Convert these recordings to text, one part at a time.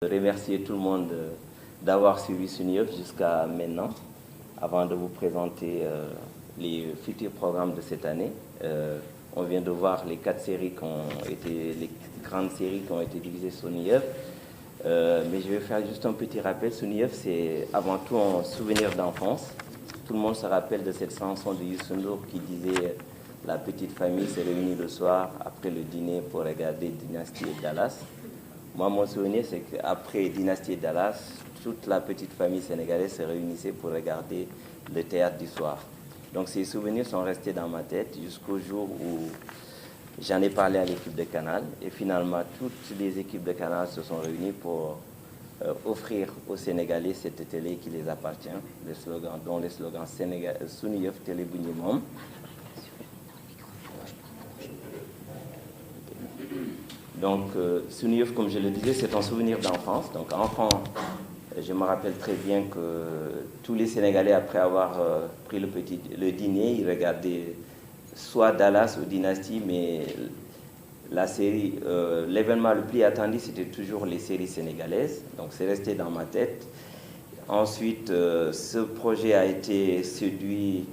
Remercier tout le monde d'avoir suivi Sunuyeuf jusqu'à maintenant. Avant de vous présenter les futurs programmes de cette année, on vient de voir les les grandes séries qui ont été divisées sur Sunuyeuf. Mais je vais faire juste un petit rappel. Sunuyeuf, c'est avant tout un souvenir d'enfance. Tout le monde se rappelle de cette chanson de Youssou N'Dour qui disait la petite famille se réunit le soir après le dîner pour regarder Dynasty et Dallas. Moi, mon souvenir, c'est qu'après Dynasty et Dallas, toute la petite famille sénégalaise se réunissait pour regarder le théâtre du soir. Donc ces souvenirs sont restés dans ma tête jusqu'au jour où j'en ai parlé à l'équipe de Canal. Et finalement, toutes les équipes de Canal se sont réunies pour offrir aux Sénégalais cette télé qui les appartient, dont le slogan Sunuyeuf Télé bu ñu moom. Donc, Sunuyeuf, comme je le disais, c'est un souvenir d'enfance. Donc, enfant, je me rappelle très bien que tous les Sénégalais, après avoir pris le dîner, ils regardaient soit Dallas ou Dynasty, mais la série, l'événement le plus attendu, c'était toujours les séries sénégalaises. Donc, c'est resté dans ma tête. Ensuite, ce projet a séduit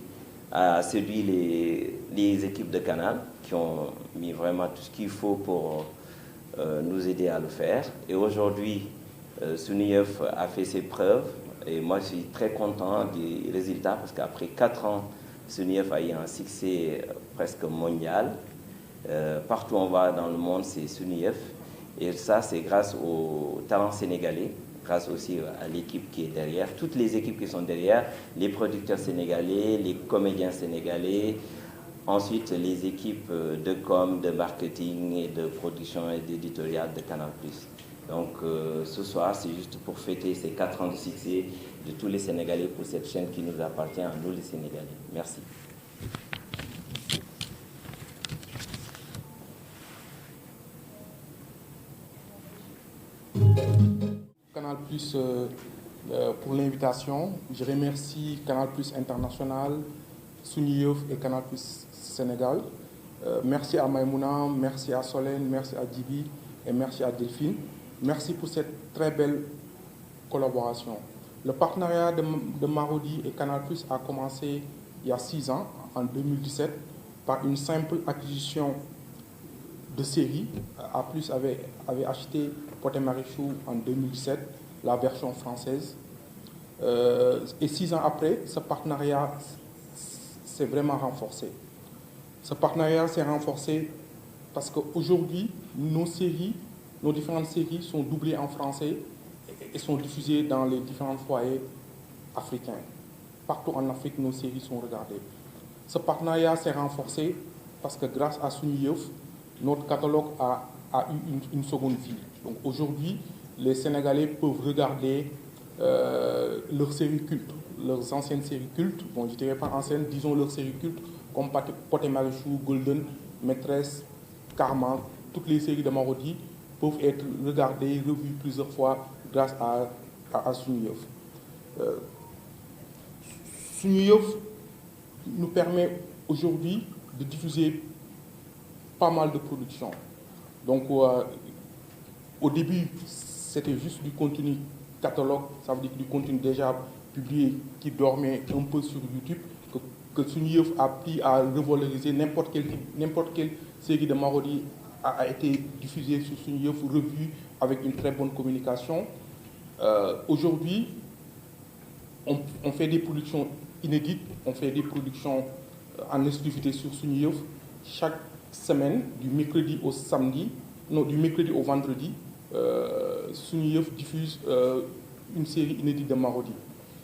les équipes de Canal qui ont mis vraiment tout ce qu'il faut pour nous aider à le faire. Et aujourd'hui, Sunuyeuf a fait ses preuves et moi je suis très content des résultats parce qu'après 4 ans, Sunuyeuf a eu un succès presque mondial. Partout où on va dans le monde, c'est Sunuyeuf. Et ça, c'est grâce aux talents sénégalais, grâce aussi à l'équipe qui est derrière, toutes les équipes qui sont derrière, les producteurs sénégalais, les comédiens sénégalais, ensuite les équipes de com, de marketing et de production et d'éditorial de Canal+. Donc ce soir, c'est juste pour fêter ces 4 ans de succès de tous les Sénégalais pour cette chaîne qui nous appartient à nous les Sénégalais. Merci. Canal+ pour l'invitation. Je remercie Canal+ International, Sunuyeuf et Canal+ Sénégal. Merci à Maïmouna, merci à Solène, merci à Djibi et merci à Delphine. Merci pour cette très belle collaboration. Le partenariat de Marodi et Canal+ a commencé il y a 6 ans, en 2017, par une simple acquisition de séries. A+ avait acheté Pod et Marichou en 2017, la version française. Et 6 ans après, ce partenariat s'est vraiment renforcé. Ce partenariat s'est renforcé parce qu'aujourd'hui, nos différentes séries sont doublées en français et sont diffusées dans les différents foyers africains. Partout en Afrique, nos séries sont regardées. Ce partenariat s'est renforcé parce que grâce à Sunuyeuf, notre catalogue a eu une seconde vie. Donc aujourd'hui, les Sénégalais peuvent regarder leurs séries cultes, leurs anciennes séries cultes. Bon, je ne dirais pas anciennes, disons leurs séries cultes, comme Pod et Marichou, Golden, Maîtresse, Karma. Toutes les séries de Marodi peuvent être regardées, revues plusieurs fois grâce à Sunuyeuf. Sunuyeuf nous permet aujourd'hui de diffuser pas mal de productions. Donc, au début, c'était juste du contenu catalogue, ça veut dire du contenu déjà publié qui dormait un peu sur YouTube, que Sunuyeuf a pris à revaloriser. N'importe quelle série de Marodi a été diffusée sur Sunuyeuf, revue avec une très bonne communication. Aujourd'hui, on fait des productions inédites, on fait des productions en exclusivité sur Sunuyeuf. Chaque semaine, du mercredi au samedi, non, du mercredi au vendredi, Sunuyeuf diffuse une série inédite de Marodi.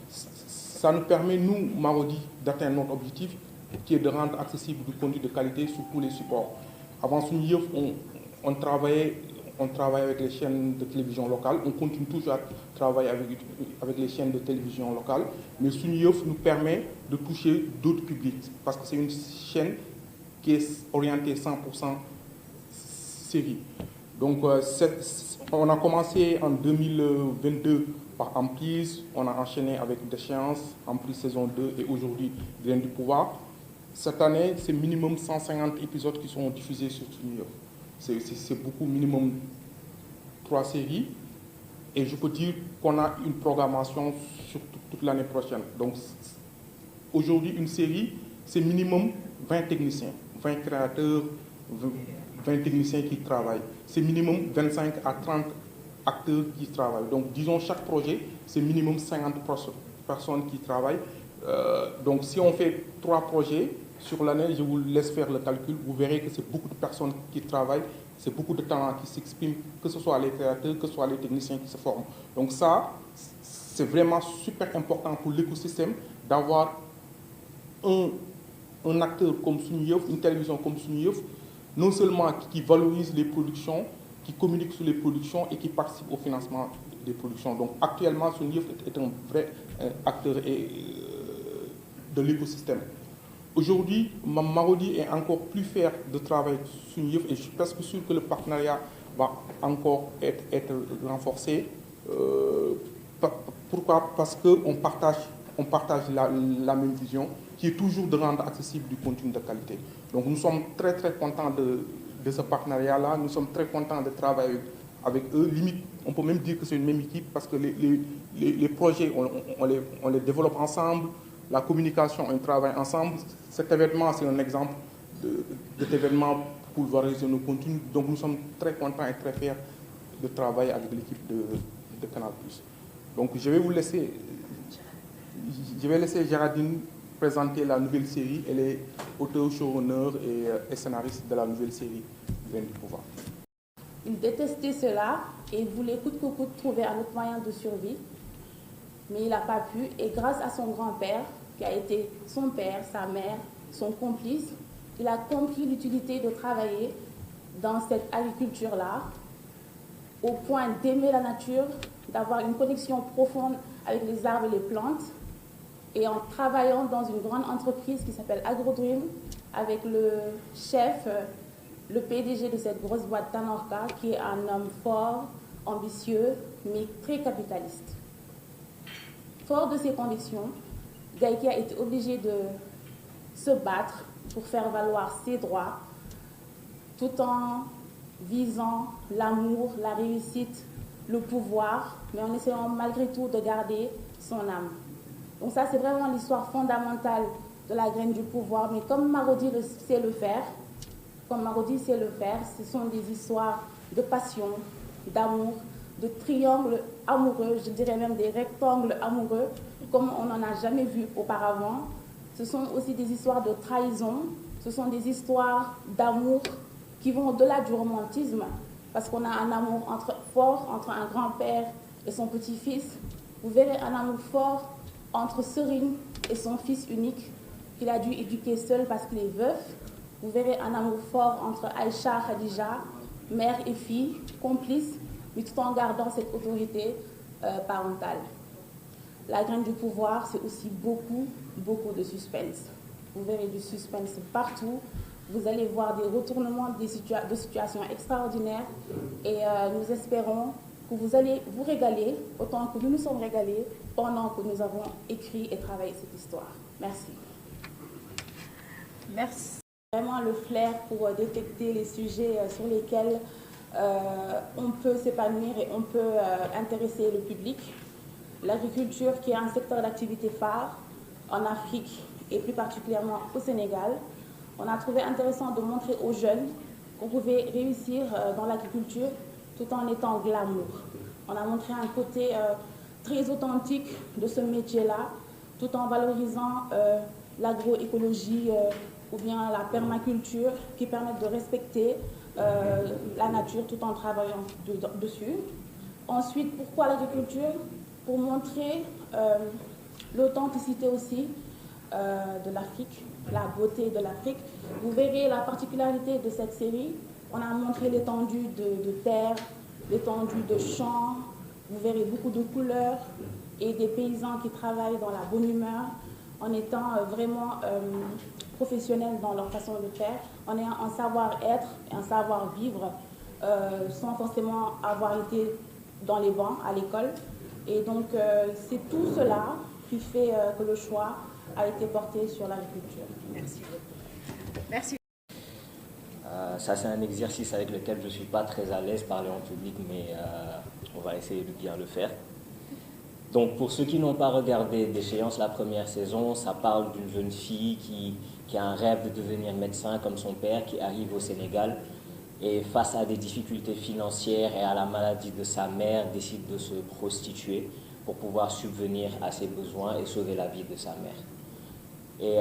Ça nous permet, nous, Marodi, d'atteindre notre objectif, qui est de rendre accessible du contenu de qualité sur tous les supports. Avant Sunuyeuf, on travaillait avec les chaînes de télévision locales, on continue toujours à travailler avec les chaînes de télévision locales, mais Sunuyeuf nous permet de toucher d'autres publics, parce que c'est une chaîne qui est orientée 100% série. Donc, on a commencé en 2022 par Emprise, on a enchaîné avec Déchéance, Emprise saison 2 et aujourd'hui Graines du pouvoir. Cette année, c'est minimum 150 épisodes qui sont diffusés sur Sunuyeuf. C'est beaucoup, minimum 3 séries. et je peux dire qu'on a une programmation sur toute l'année prochaine. Donc aujourd'hui, une série, c'est minimum 20 techniciens, 20 créateurs, 20 techniciens qui travaillent. C'est minimum 25 à 30 acteurs qui travaillent. Donc disons, chaque projet, c'est minimum 50 personnes qui travaillent. Donc si on fait 3 projets sur l'année, je vous laisse faire le calcul, vous verrez que c'est beaucoup de personnes qui travaillent, c'est beaucoup de talents qui s'expriment, que ce soit les créateurs, que ce soit les techniciens qui se forment. Donc ça, c'est vraiment super important pour l'écosystème d'avoir un acteur comme Sunuyeuf, une télévision comme Sunuyeuf, non seulement qui valorise les productions, qui communique sur les productions et qui participe au financement des productions. Donc actuellement, Sunuyeuf est un vrai acteur de l'écosystème. Aujourd'hui, Marodi est encore plus fier de travailler sur Sunuyeuf et je suis presque sûr que le partenariat va encore être renforcé. Pourquoi? Parce qu'on partage la même vision, qui est toujours de rendre accessible du contenu de qualité. Donc nous sommes très contents de ce partenariat-là, nous sommes très contents de travailler avec eux. Limite, on peut même dire que c'est une même équipe parce que les projets, on les développe ensemble, la communication, on travaille ensemble. Cet événement, c'est un exemple de événement pour valoriser nos contenus. Donc nous sommes très contents et très fiers de travailler avec l'équipe de Canal+. Donc je vais laisser Géraldine présenter la nouvelle série. Elle est auteure, showrunner et scénariste de la nouvelle série Graines du pouvoir. Il détestait cela et il voulait coûte que coûte trouver un autre moyen de survie. Mais il n'a pas pu. Et grâce à son grand-père, qui a été son père, sa mère, son complice, il a compris l'utilité de travailler dans cette agriculture-là, au point d'aimer la nature, d'avoir une connexion profonde avec les arbres et les plantes. Et en travaillant dans une grande entreprise qui s'appelle AgroDream, avec le chef, le PDG de cette grosse boîte Tanorka, qui est un homme fort, ambitieux, mais très capitaliste. Fort de ses convictions, Gaïki a été obligé de se battre pour faire valoir ses droits, tout en visant l'amour, la réussite, le pouvoir, mais en essayant malgré tout de garder son âme. Donc ça, c'est vraiment l'histoire fondamentale de la graine du pouvoir. Mais comme Marodi sait le faire, ce sont des histoires de passion, d'amour, de triangles amoureux, je dirais même des rectangles amoureux, comme on n'en a jamais vu auparavant. Ce sont aussi des histoires de trahison, ce sont des histoires d'amour qui vont au-delà du romantisme, parce qu'on a un amour fort entre un grand-père et son petit-fils. Vous verrez un amour fort entre Serine et son fils unique, qu'il a dû éduquer seul parce qu'il est veuf. Vous verrez un amour fort entre Aïcha, Khadija, mère et fille, complices, mais tout en gardant cette autorité parentale. La graine du pouvoir, c'est aussi beaucoup de suspense. Vous verrez du suspense partout. Vous allez voir des retournements de situations extraordinaires et nous espérons que vous allez vous régaler autant que nous nous sommes régalés pendant que nous avons écrit et travaillé cette histoire. Merci. Merci. Vraiment le flair pour détecter les sujets sur lesquels on peut s'épanouir et on peut intéresser le public. L'agriculture qui est un secteur d'activité phare en Afrique et plus particulièrement au Sénégal. On a trouvé intéressant de montrer aux jeunes qu'on pouvait réussir dans l'agriculture tout en étant glamour. On a montré un côté très authentique de ce métier-là, tout en valorisant l'agroécologie ou bien la permaculture qui permettent de respecter la nature tout en travaillant dessus. Ensuite, pourquoi l'agriculture? Pour montrer l'authenticité aussi de l'Afrique, la beauté de l'Afrique. Vous verrez la particularité de cette série. On a montré l'étendue de terre, l'étendue de champs. Vous verrez beaucoup de couleurs et des paysans qui travaillent dans la bonne humeur en étant vraiment professionnels dans leur façon de faire, en ayant un savoir-être et un savoir-vivre sans forcément avoir été dans les bancs à l'école. Et donc, c'est tout cela qui fait que le choix a été porté sur l'agriculture. Merci beaucoup. Merci. Ça, c'est un exercice avec lequel je ne suis pas très à l'aise, parler en public, mais on va essayer de bien le faire. Donc pour ceux qui n'ont pas regardé Déchéance, la première saison, ça parle d'une jeune fille qui a un rêve de devenir médecin comme son père, qui arrive au Sénégal et face à des difficultés financières et à la maladie de sa mère, décide de se prostituer pour pouvoir subvenir à ses besoins et sauver la vie de sa mère. Et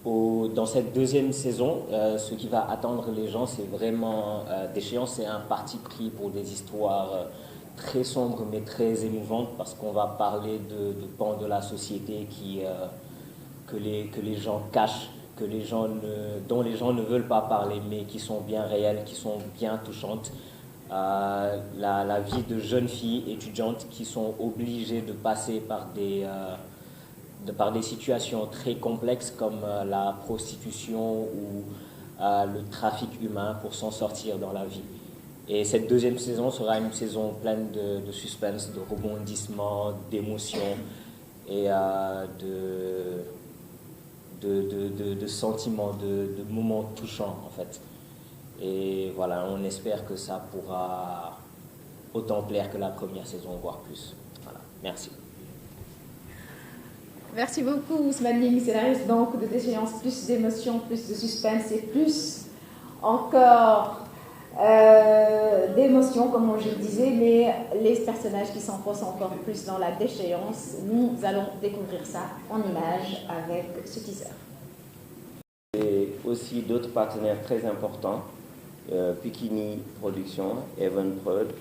dans cette deuxième saison, ce qui va attendre les gens, c'est vraiment Déchéance, c'est un parti pris pour des histoires très sombres mais très émouvantes, parce qu'on va parler de pans de la société que les gens cachent, dont les gens ne veulent pas parler, mais qui sont bien réelles, qui sont bien touchantes. La vie de jeunes filles étudiantes qui sont obligées de passer par des situations très complexes comme la prostitution ou le trafic humain pour s'en sortir dans la vie. Et cette deuxième saison sera une saison pleine de suspense, de rebondissements, d'émotions et de sentiments, de moments touchants en fait. Et voilà, on espère que ça pourra autant plaire que la première saison, voire plus. Voilà, merci. Merci beaucoup Ousmane Ning, scénariste donc de Déchéance, plus d'émotion, plus de suspense et plus encore d'émotion, comme je le disais, mais les personnages qui s'enfoncent encore plus dans la déchéance, nous allons découvrir ça en images avec ce teaser. Et aussi d'autres partenaires très importants, Pikini Production, Evan Prod,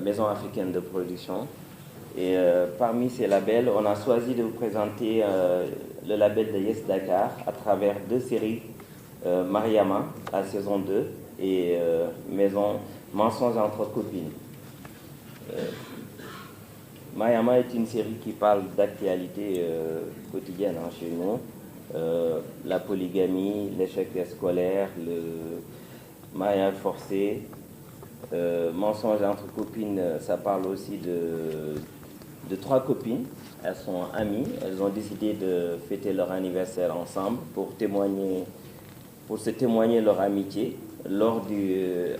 Maison Africaine de Production. Et parmi ces labels, on a choisi de vous présenter le label de Yes Dakar à travers deux séries, Mariama, la saison 2, et Mensonges entre copines. Mariama est une série qui parle d'actualité quotidienne chez nous. La polygamie, l'échec scolaire, le mariage forcé. Mensonges entre copines, ça parle aussi de trois copines. Elles sont amies, elles ont décidé de fêter leur anniversaire ensemble pour se témoigner leur amitié.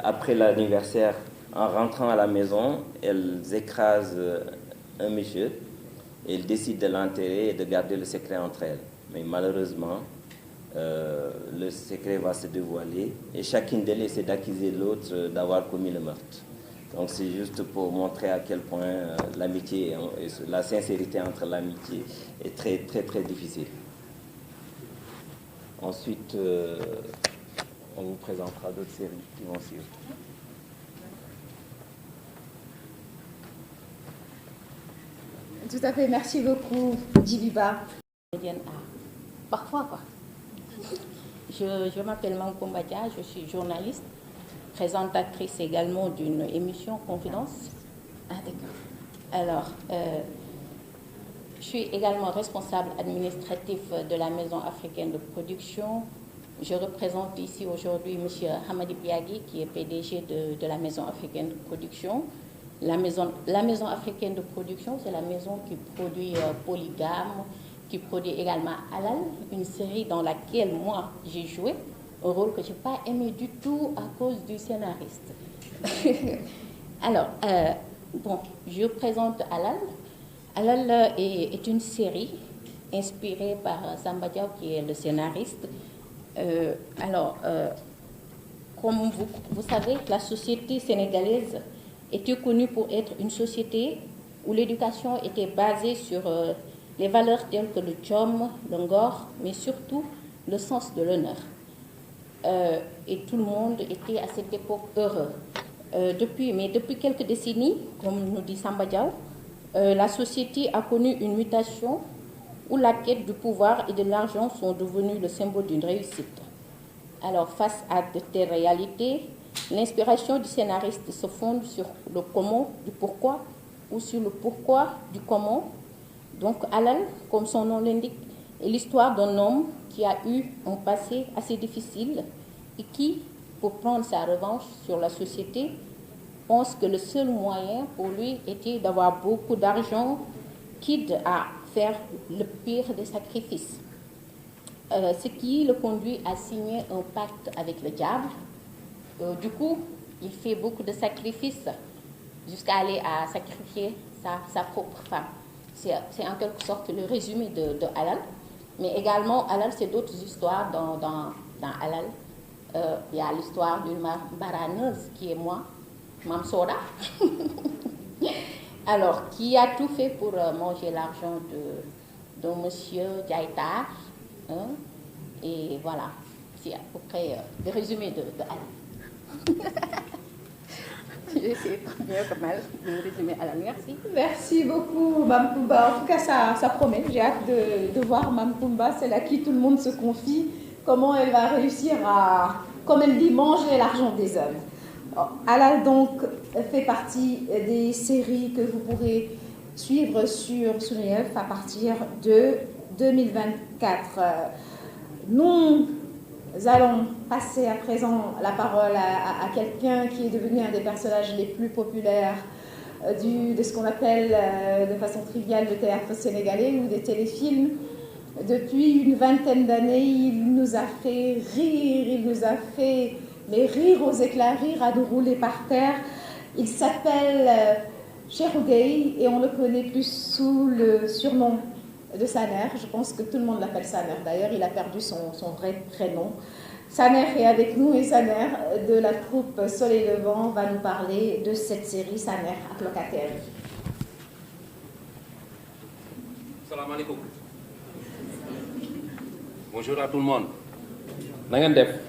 Après l'anniversaire, en rentrant à la maison, elles écrasent un monsieur et elles décident de l'enterrer et de garder le secret entre elles. Mais malheureusement, le secret va se dévoiler et chacune d'elles essaie d'accuser l'autre d'avoir commis le meurtre. Donc c'est juste pour montrer à quel point l'amitié, la sincérité entre l'amitié est très très très difficile. Ensuite, on vous présentera d'autres séries qui vont suivre. Tout à fait, merci beaucoup Djibiba. Parfois quoi. Je m'appelle Mankomba Dia, je suis journaliste, présentatrice également d'une émission Confidence. Ah d'accord. Alors, je suis également responsable administratif de la Maison Africaine de Production. Je représente ici aujourd'hui M. Hamadi Biagui, qui est PDG de la Maison Africaine de Production. La Maison Africaine de Production, c'est la maison qui produit Polygame, qui produit également Halal, une série dans laquelle moi j'ai joué, un rôle que je n'ai pas aimé du tout à cause du scénariste. Alors, je présente Halal. Halal est une série inspirée par Samba Diaw, qui est le scénariste. Comme vous savez, la société sénégalaise était connue pour être une société où l'éducation était basée sur les valeurs telles que le tchom, le ngor, mais surtout le sens de l'honneur. Et tout le monde était à cette époque heureux. Depuis quelques décennies, comme nous dit Samba Diaw, la société a connu une mutation où la quête du pouvoir et de l'argent sont devenus le symbole d'une réussite. Alors, face à de telles réalités, l'inspiration du scénariste se fonde sur le comment du pourquoi ou sur le pourquoi du comment. Donc, Halal, comme son nom l'indique, est l'histoire d'un homme qui a eu un passé assez difficile et qui, pour prendre sa revanche sur la société, pense que le seul moyen pour lui était d'avoir beaucoup d'argent, quitte à faire le pire des sacrifices. Ce qui le conduit à signer un pacte avec le diable. Du coup, il fait beaucoup de sacrifices jusqu'à aller à sacrifier sa propre femme. C'est en quelque sorte le résumé de Halal. Mais également, Halal, c'est d'autres histoires dans Halal. Il y a l'histoire d'une baraneuse qui est moi, Mam Soda, alors qui a tout fait pour manger l'argent de monsieur Diaïta. Hein, et voilà, c'est à peu près le résumé de Halal. J'ai essayé mieux que mal de résumer Halal. Merci. Merci beaucoup, Mam Poumba. En tout cas, ça promet. J'ai hâte de voir Mam Poumba, celle à qui tout le monde se confie, comment elle va réussir à, comme elle dit, manger l'argent des hommes. Halal, donc, fait partie des séries que vous pourrez suivre sur Sunuyef à partir de 2024. Nous allons passer à présent la parole à quelqu'un qui est devenu un des personnages les plus populaires de ce qu'on appelle de façon triviale le théâtre sénégalais ou des téléfilms. Depuis une vingtaine d'années, il nous a fait rire, il nous a fait rire aux éclats, rire à nous rouler par terre. Il s'appelle Cheikhou Gueye et on le connaît plus sous le surnom de Saner. Je pense que tout le monde l'appelle Saner. D'ailleurs, il a perdu son vrai prénom. Saner est avec nous et Saner de la troupe Soleil Levant va nous parler de cette série Saner ak locataire. Salam alaikum. Bonjour à tout le monde. Nangendef,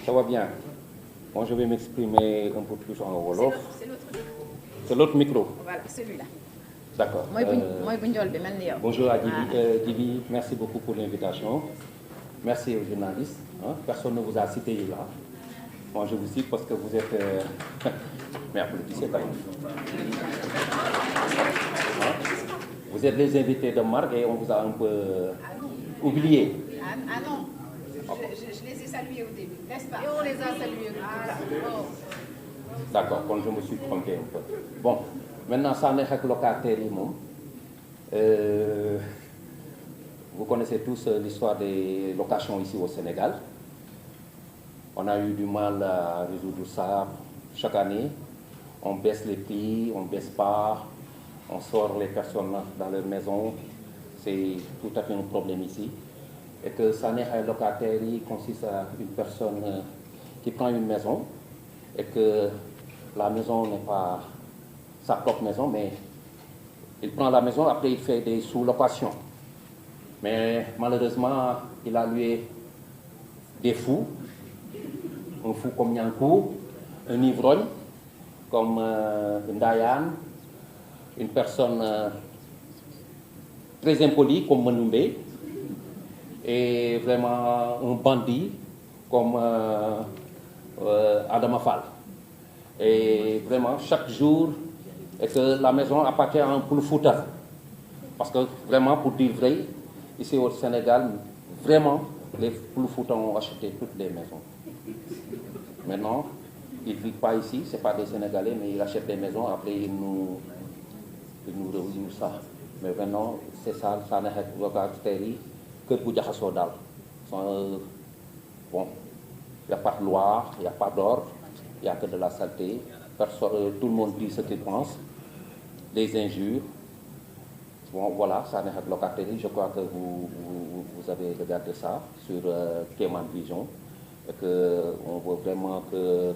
ça va bien. Bon, je vais m'exprimer un peu plus en wolof. C'est l'autre micro. Voilà, celui-là. D'accord. Bonjour à Djibi, merci beaucoup pour l'invitation. Merci aux journalistes. Hein. Personne ne vous a cité là. Bon, je vous cite parce que vous êtes... Mais applaudissez quand même. Hein. Vous êtes les invités de marque et on vous a un peu oublié. Ah non, je les ai salués au début, n'est-ce pas? Et on les a salués. D'accord, quand je me suis trompé un peu. Bon, maintenant, ça n'est que locataire. Vous connaissez tous l'histoire des locations ici au Sénégal. On a eu du mal à résoudre ça chaque année. On baisse les prix, on ne baisse pas, on sort les personnes dans leur maison. C'est tout à fait un problème ici. Et que ça n'est un locataire consiste à une personne qui prend une maison et que la maison n'est pas sa propre maison, mais il prend la maison, après il fait des sous-locations. Mais malheureusement, il a loué des fous, un fou comme Nyankou, un ivrogne comme Ndayan, une personne très impolie comme Manoumbe, et vraiment un bandit comme Adama Fall. Et vraiment, chaque jour, et que la maison appartient à un Pulfouta. Parce que vraiment, pour dire vrai, ici au Sénégal, vraiment, les Pulfouta ont acheté toutes les maisons. Maintenant, ils ne vivent pas ici, ce n'est pas des Sénégalais, mais ils achètent des maisons, après ils nous reviennent ça. Mais maintenant, c'est ça, ça n'est pas que pour Djahassodal. Bon, il n'y a pas de loi, il n'y a pas d'ordre, il n'y a que de la saleté. Tout le monde dit ce qu'il pense, des injures. Bon, voilà, ça n'est pas de locataire. Je crois que vous avez regardé ça sur Kéman Vision. Et qu'on voit vraiment que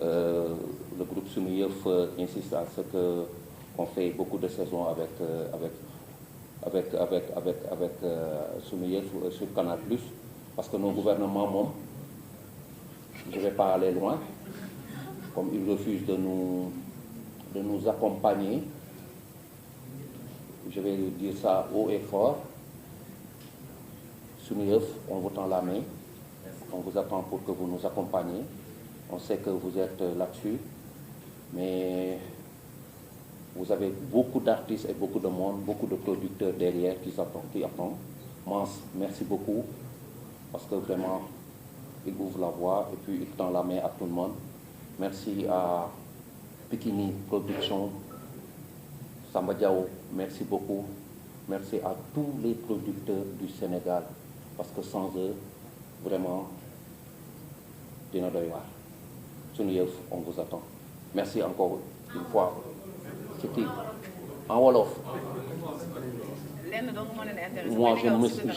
le groupe Sunuyef insiste à ce qu'on fait beaucoup de saisons avec Sunuyef sur Canal+, parce que nos gouvernements, je ne vais pas aller loin, comme ils refusent de nous accompagner, je vais dire ça haut et fort. Sunuyef, on vous tend la main, on vous attend pour que vous nous accompagniez. On sait que vous êtes là-dessus, mais vous avez beaucoup d'artistes et beaucoup de monde, beaucoup de producteurs derrière qui attendent. Mans, merci beaucoup, parce que vraiment, il ouvre la voie et puis il tend la main à tout le monde. Merci à Pikini Production, Samba Diao, merci beaucoup. Merci à tous les producteurs du Sénégal, parce que sans eux, vraiment, dina doy waar. Sunuyef, on vous attend. Merci encore une fois ci kii en wolof. Moi,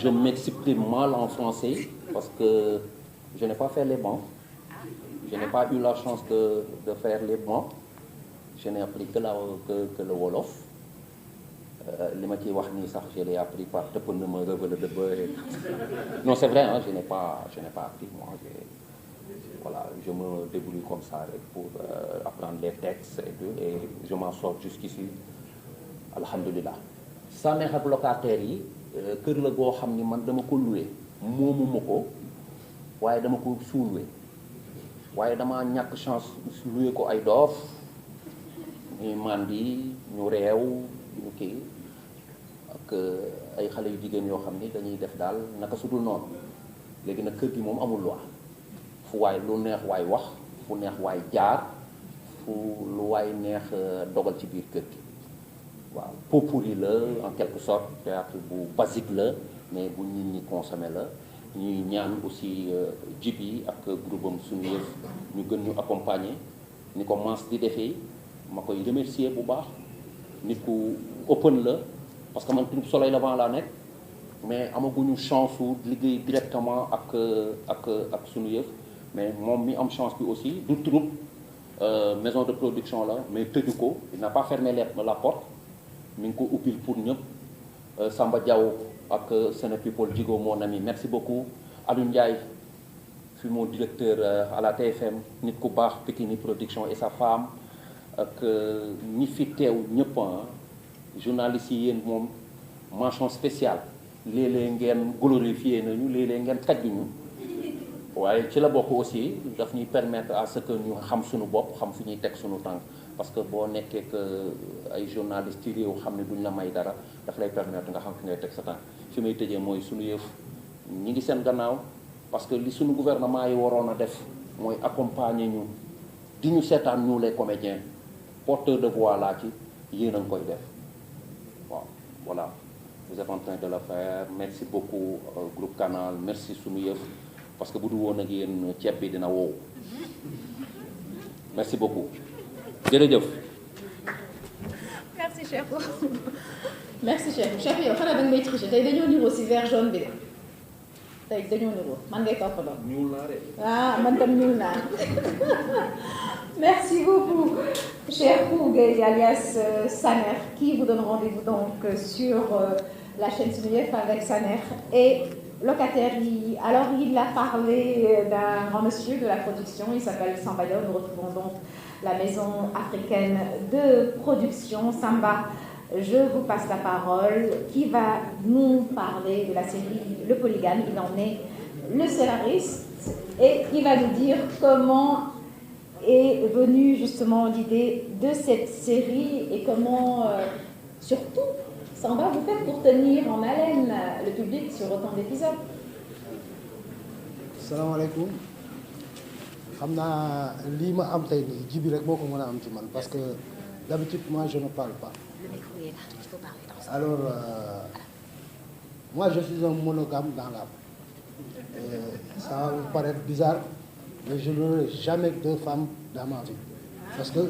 je m'exprime mal en français parce que je n'ai pas fait les bancs. Je n'ai pas eu la chance de faire les bancs. Je n'ai appris que le wolof. li ma ciy wax nii sax je l'ai appris par tëpp na ma revele de beurre. Non, c'est vrai, hein, je n'ai pas appris. Moi, voilà, je me débrouille comme ça pour apprendre les textes et je m'en sors jusqu'ici. Alhamdulillah. Sa neex ak locataires yi kër la goo xam ni man dama ko loué moomuma ko waaye dama ko suuluwe waaye dama ñàkk chance loué ko ay doof ñuy màndi ñu réew ñu kii ak ay xale yu jigéen yoo xam ni dañuy def daal naka su dul noonu léegi nag kër gi moom amul loi fu waay lu neex waay wax fu neex waay jaar fu lu waay neex dogal ci biir kër gi waaw pot pourri la en quelque sorte théâtre bu basique la mais bu nit ñi consommé la ñuy ñaan aussi jib yi ak groupe am suñu yëf ñu gën ñu accompagner ni ko Mans di defee ma koy remercier bu baax nit ku open la parce que man troupe Soleil Levant laa nekk mais amaguñu chance su liggéey directement ak suñu yëf mais moom mi am chance bi aussi du troupe maison de production la mais tëju ko il n'a pas fermé la porte mi ngi ko ubbil pour ñëpp Samba Diaw ak Sene People Jigo mon ami merci beaucoup Alioune Ndiaye fi mon directeur à la TFM nit ku baax Pikini Production et sa femme ak ñi fi teew ñëpp journalistes yi yéen moom mention spéciale léeg-léeg ngeen glorifié nañu léeg-léeg ngeen tagguñu waaye ci la bokk aussi daf ñuy permettre à ce que ñu xam suñu bopp xam fi ñuy teg suñu tànk parce que boo nekkee que ay journalistes ci réew xam ne duñ la may dara daf lay permettre nga xam fi ngay teg sa tànk fi may tëjee mooy suñu yëf ñi ngi seen gannaaw parce que li suñu gouvernement yi waroon a def mooy accompagner ñu di ñu seetaan ñu les comédiens porteurs de voix laa ci yéen a ngi koy def waaw voilà vous êtes en train de le faire merci beaucoup groupe Canal merci suñu yëf parce que bu du woon ak yéen ceeb bi dina wow merci beaucoup jërëjëf. merci chef merci chef yow xanaa da nga may tricher tey dañoo niroo si vert jaune bi de tey dañoo niroo man ngay toppandoo. ñuul naa de. ah man tam ñuul naa. merci beaucoup cher Gueye alias Saner qui vous donne rendez-vous donc sur la chaîne Sunu Yëf avec Saner et locataire yi. Alors il a parlé d'un grand monsieur de la production, il s'appelle Samba Diaw. Nous retrouvons donc la maison africaine de production Samba. Je vous passe la parole, qui va nous parler de la série Le Polygame. Il en est le scénariste et il va nous dire comment est venue justement l'idée de cette série et comment surtout Samba vous faites pour tenir en haleine le public sur autant d'épisodes. salaamaaleykum xam naa lii ma am tey nii jibi rek moo ko mën a am ci man parce que d'habitude moi je ne parle pas. Alors moi je suis un monogame dans l'âme. Ça va vous paraître bizarre mais je n'aurai jamais deux femmes dans ma vie parce que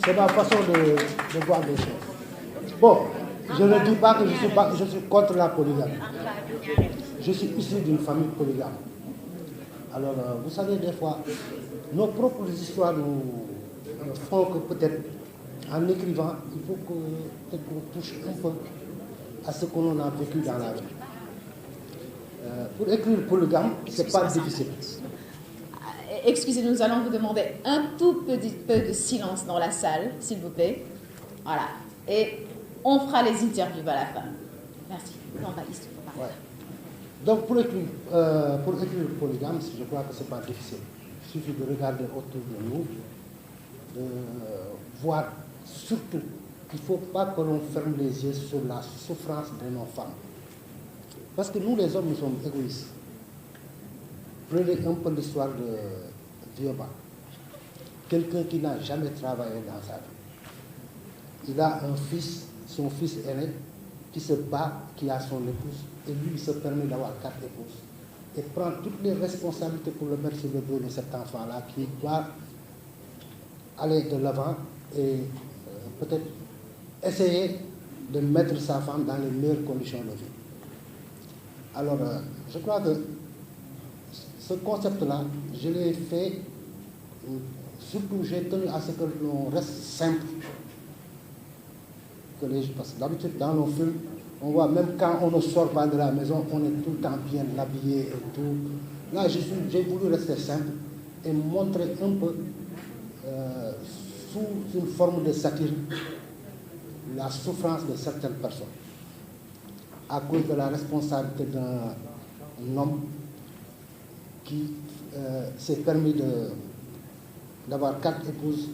c'est ma façon de voir les choses. Bon, je ne dis pas que je suis contre la polygamie. Je suis issu d'une famille polygame. Alors, vous savez, des fois, nos propres histoires nous font que peut-être, en écrivant, il faut que qu'on touche un peu à ce que l'on a vécu dans la vie. Pour écrire polygame, c'est pas difficile. Excusez-nous, nous allons vous demander un tout petit peu de silence dans la salle, s'il vous plaît. Voilà. Et on fera les interviews à la fin. Merci. Ouais. Donc pour écrire polygame, je crois que c'est pas difficile. Il suffit de regarder autour de nous, de voir surtout qu'il ne faut pas que l'on ferme les yeux sur la souffrance de nos femmes. Parce que nous les hommes, nous sommes égoïstes. Prenez un peu l'histoire de Dioba. Quelqu'un qui n'a jamais travaillé dans sa vie. Il a un fils, son fils aîné, qui se bat, qui a son épouse, et lui, il se permet d'avoir 4 épouses. Et prend toutes les responsabilités pour le mettre sur le dos de cet enfant-là, qui doit aller de l'avant et peut-être essayer de mettre sa femme dans les meilleures conditions de vie. Alors, je crois que ce concept-là, je l'ai fait, surtout j'ai tenu à ce que l'on reste simple. Parce que d'habitude, dans nos films, on voit même quand on ne sort pas de la maison, on est tout le temps bien habillé et tout. Là, j'ai voulu rester simple et montrer un peu, sous une forme de satire, la souffrance de certaines personnes à cause de la responsabilité d'un homme qui s'est permis d'avoir 4 épouses,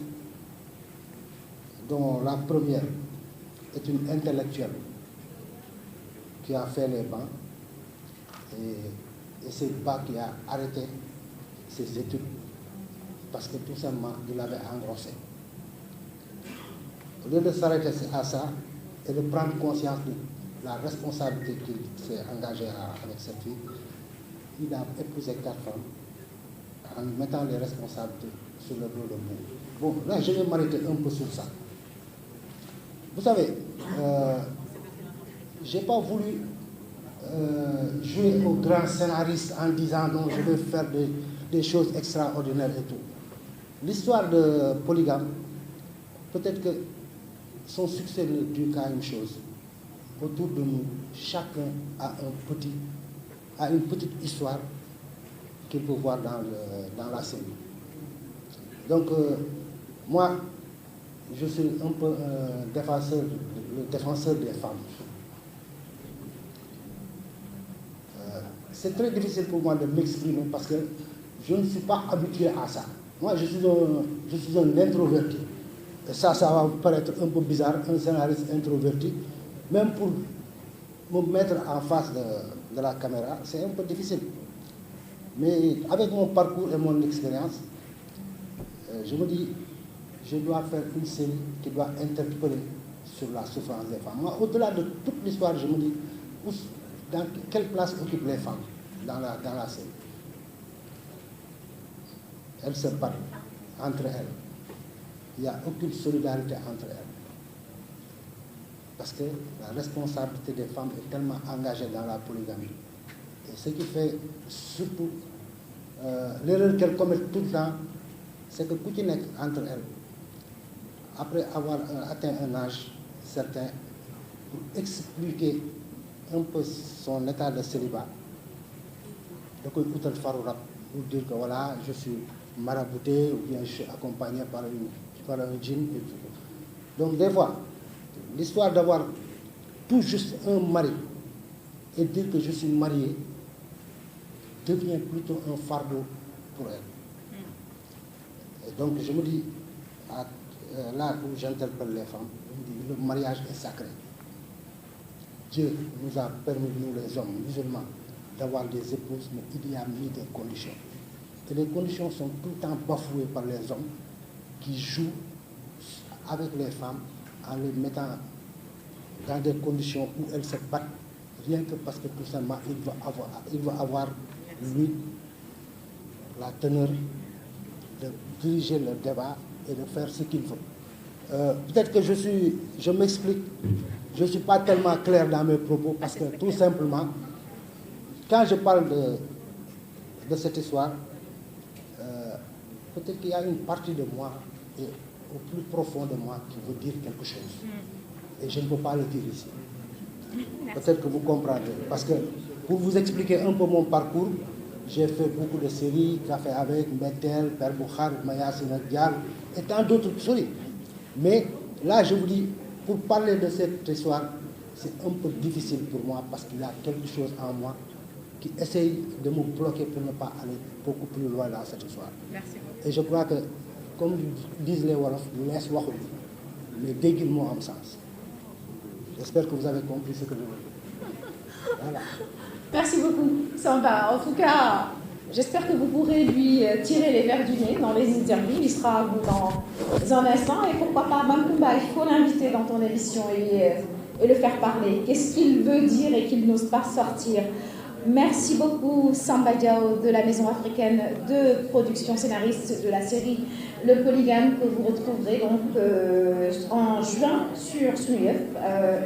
dont la première est une intellectuelle qui a fait les bancs, et c'est pas qui a arrêté ses études parce que tout simplement il avait engrossé. Au lieu de s'arrêter à ça et de prendre conscience de la responsabilité qu'il s'est engagé avec cette fille, il a épousé 4 femmes en mettant les responsabilités sur le dos de vous. Bon, là je vais m'arrêter un peu sur ça. Vous savez, j'ai pas voulu jouer au grand scénariste en disant non, je vais faire des choses extraordinaires et tout. L'histoire de Polygame, peut-être que son succès ne dure qu'à une chose. Autour de nous, chacun a une petite histoire qu'il peut voir dans la série. Donc, moi, je suis un peu le défenseur des femmes. C'est très difficile pour moi de m'exprimer parce que je ne suis pas habitué à ça. Moi, je suis un introverti. Et ça va vous paraître un peu bizarre, un scénariste introverti. Même pour me mettre en face de la caméra, c'est un peu difficile. Mais avec mon parcours et mon expérience, je me dis, je dois faire une série qui doit interpeller sur la souffrance des femmes. Moi, au-delà de toute l'histoire, je me dis, dans quelle place occupent les femmes dans la série? Elles se battent entre elles. Il n'y a aucune solidarité entre elles. Parce que la responsabilité des femmes est tellement engagée dans la polygamie. Et ce qui fait surtout l'erreur qu'elles commettent tout le temps, c'est que ku ci nekk entre elles, après avoir atteint un âge certain, pour expliquer un peu son état de célibat, da koy utal faru rab pour dire que voilà, je suis marabouté ou bien je suis accompagné par un djinn. Donc des fois, l'histoire d'avoir tout juste un mari et dire que je suis marié devient plutôt un fardeau pour elle. Et donc je me dis, là où j'interpelle les femmes, je me dis, le mariage est sacré. Dieu nous a permis, nous les hommes musulmans, d'avoir des épouses, mais il y a mis des conditions. Et les conditions sont tout le temps bafouées par les hommes qui jouent avec les femmes en les mettant dans des conditions où elles se battent, rien que parce que tout simplement il va avoir, lui, la teneur de diriger le débat et de faire ce qu'il veut. Peut-être que je m'explique, je ne suis pas tellement clair dans mes propos parce que tout simplement, quand je parle de cette histoire, peut-être qu'il y a une partie de moi et au plus profond de moi qui veut dire quelque chose. Et je ne peux pas le dire ici. Peut-être que vous comprendrez. Parce que pour vous expliquer un peu mon parcours, j'ai fait beaucoup de séries, Café avec, Metel, Père Boukhar, Maya Sinadial, et tant d'autres séries. Mais là, je vous dis, pour parler de cette histoire, c'est un peu difficile pour moi parce qu'il y a quelque chose en moi qui essaye de me bloquer pour ne pas aller beaucoup plus loin dans cette histoire. Merci. Et je crois que, comme disent les Wolofs, laisse waxul, mais déggin moo am sens. J'espère que vous avez compris ce que je veux dire. Voilà. Merci beaucoup, Samba. En tout cas, j'espère que vous pourrez lui tirer les verres du nez dans les interviews. Il sera à vous dans un instant. Et pourquoi pas, Makumba, il faut l'inviter dans ton émission et le faire parler. Qu'est-ce qu'il veut dire et qu'il n'ose pas sortir? Merci beaucoup Samba Diao de la Maison africaine de production, scénariste de la série Le Polygame que vous retrouverez donc en juin sur SNUIEF,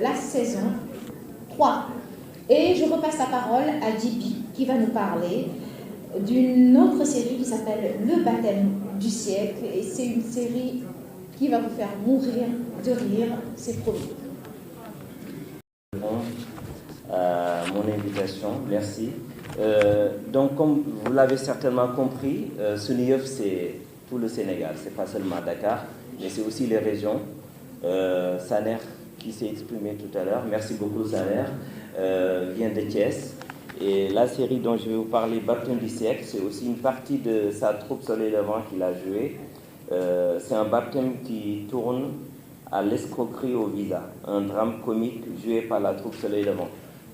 la saison 3. Et je repasse la parole à Djiby qui va nous parler d'une autre série qui s'appelle Le Baptême du siècle. Et c'est une série qui va vous faire mourir de rire, c'est promis. Mon invitation, merci. Donc, comme vous l'avez certainement compris, SNUIEF, c'est tout le Sénégal, c'est pas seulement Dakar, mais c'est aussi les régions. Saner, qui s'est exprimé tout à l'heure, merci beaucoup Saner, vient de Thiès. Et la série dont je vais vous parler, Baptême du siècle, c'est aussi une partie de sa troupe Soleil Levant qu'il a joué. C'est un baptême qui tourne à l'escroquerie au visa, un drame comique joué par la troupe Soleil Levant.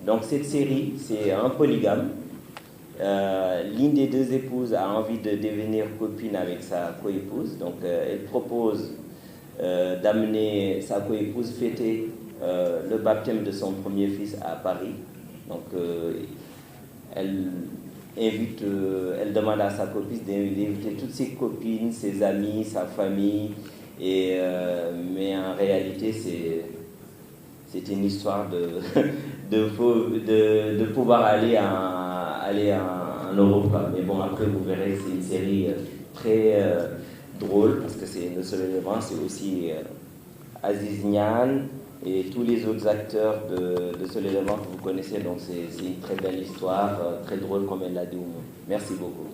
Donc cette série, c'est un polygame. L'une des deux épouses a envie de devenir copine avec sa coépouse. Donc elle propose d'amener sa coépouse fêter le baptême de son premier fils à Paris. Donc elle demande à sa copine d'inviter toutes ses copines, ses amis, sa famille. Mais en réalité, c'est une histoire de pouvoir aller en Europe. Mais bon, après, vous verrez, c'est une série très drôle, parce que c'est Le Soleil Levant, c'est aussi Aziz Niane et tous les autres acteurs de Soleil Levant que vous connaissez. Donc c'est une très belle histoire, très drôle, comme elle l'a dit. Merci beaucoup.